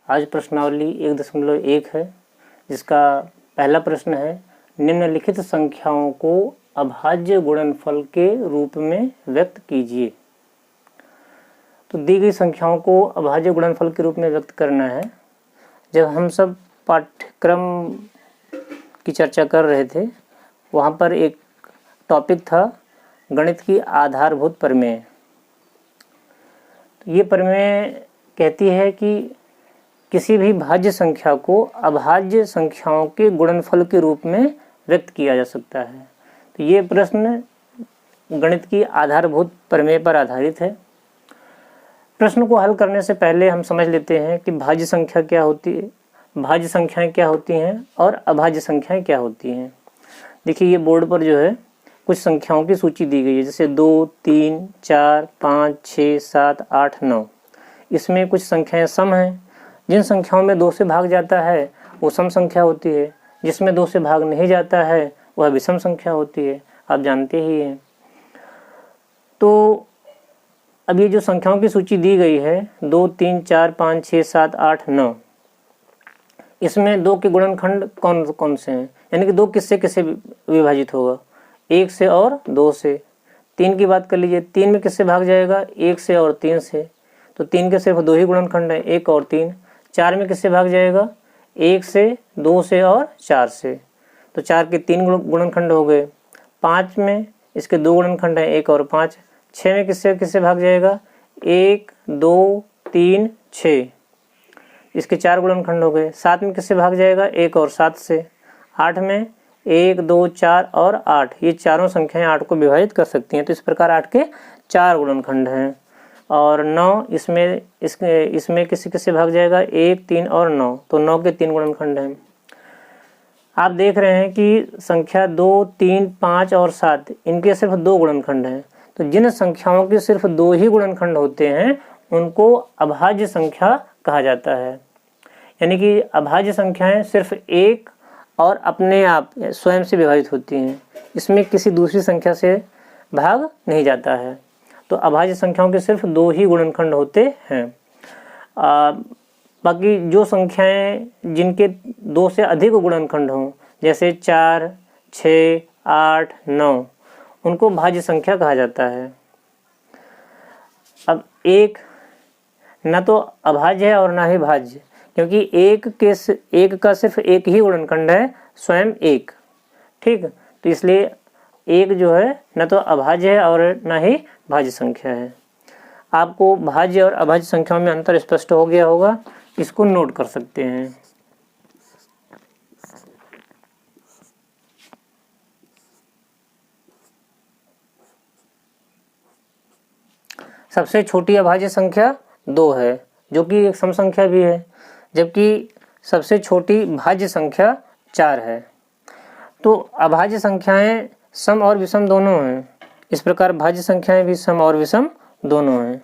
आज प्रश्नावली 1.1 है, जिसका पहला प्रश्न है निम्नलिखित संख्याओं को अभाज्य गुणनफल के रूप में व्यक्त कीजिए। तो दी गई संख्याओं को अभाज्य गुणनफल के रूप में व्यक्त करना है। जब हम सब पाठ्यक्रम की चर्चा कर रहे थे, वहाँ पर एक टॉपिक था गणित की आधारभूत प्रमेय। तो ये प्रमेय कहती है कि किसी भी भाज्य संख्या को अभाज्य संख्याओं के गुणनफल के रूप में व्यक्त किया जा सकता है। तो ये प्रश्न गणित की आधारभूत प्रमेय पर आधारित है। प्रश्न को हल करने से पहले हम समझ लेते हैं कि भाज्य संख्या क्या होती है, भाज्य संख्याएं क्या होती हैं और अभाज्य संख्याएं क्या होती हैं। देखिए, ये बोर्ड पर जो है कुछ संख्याओं की सूची दी गई है, जैसे 2, 3, 4, 5, 6, 7, 8, 9। इसमें कुछ संख्याएं सम हैं। जिन संख्याओं में 2 से भाग जाता है वो सम संख्या होती है, जिसमें 2 से भाग नहीं जाता है वह विषम संख्या होती है, आप जानते ही हैं। तो अब ये जो संख्याओं की सूची दी गई है 2, 3, 4, 5, 6, 7, 8, 9, इसमें 2 के गुणनखंड कौन कौन से हैं, यानी कि 2 किससे किससे विभाजित होगा, 1 से और 2 से। 3 की बात कर लीजिए, 3 में किससे भाग जाएगा, 1 से और 3 से। तो 3 के सिर्फ 2 ही गुणनखंड हैं, 1 और 3। 4 में किससे भाग जाएगा, 1 से, 2 से और 4 से। तो 4 के 3 गुणनखंड हो गए। 5 में इसके 2 गुणनखंड हैं, 1 और 5। 6 में किससे किससे भाग जाएगा, 1, 2, 3, 6, इसके 4 गुणनखंड हो गए। 7 में किससे भाग जाएगा, 1 और 7 से। 8 में 1, 2, 4 और 8, ये चारों संख्याएं 8 को विभाजित कर सकती हैं। तो इस प्रकार 8 के 4 गुणनखंड हैं। और 9, इसमें किससे किससे भाग जाएगा, 1, 3 और 9, तो 9 के 3 गुणनखंड हैं। आप देख रहे हैं कि संख्या 2, 3, 5 और 7, इनके सिर्फ 2 गुणनखंड हैं। तो जिन संख्याओं के सिर्फ 2 ही गुणनखंड होते हैं उनको अभाज्य संख्या कहा जाता है। यानी कि अभाज्य संख्याएं सिर्फ एक और अपने आप स्वयं से विभाजित होती हैं, इसमें किसी दूसरी संख्या से भाग नहीं जाता है। तो अभाज्य संख्याओं के सिर्फ 2 ही गुणनखंड होते हैं। बाकी जो संख्याएं जिनके 2 से अधिक गुणनखंड हों, जैसे 4, 6, 8, 9, उनको भाज्य संख्या कहा जाता है। अब 1 न तो अभाज्य है और ना ही भाज्य, क्योंकि 1 का सिर्फ 1 ही गुणनखंड है, स्वयं 1। ठीक, तो इसलिए 1 जो है न तो अभाज्य है और ना ही भाज्य संख्या है। आपको भाज्य और अभाज्य संख्याओं में अंतर स्पष्ट हो गया होगा, इसको नोट कर सकते हैं। सबसे छोटी अभाज्य संख्या 2 है, जो कि एक सम संख्या भी है, जबकि सबसे छोटी भाज्य संख्या 4 है। तो अभाज्य संख्याएं सम और विषम दोनों हैं। इस प्रकार भाज्य संख्याएं भी सम और विषम दोनों हैं।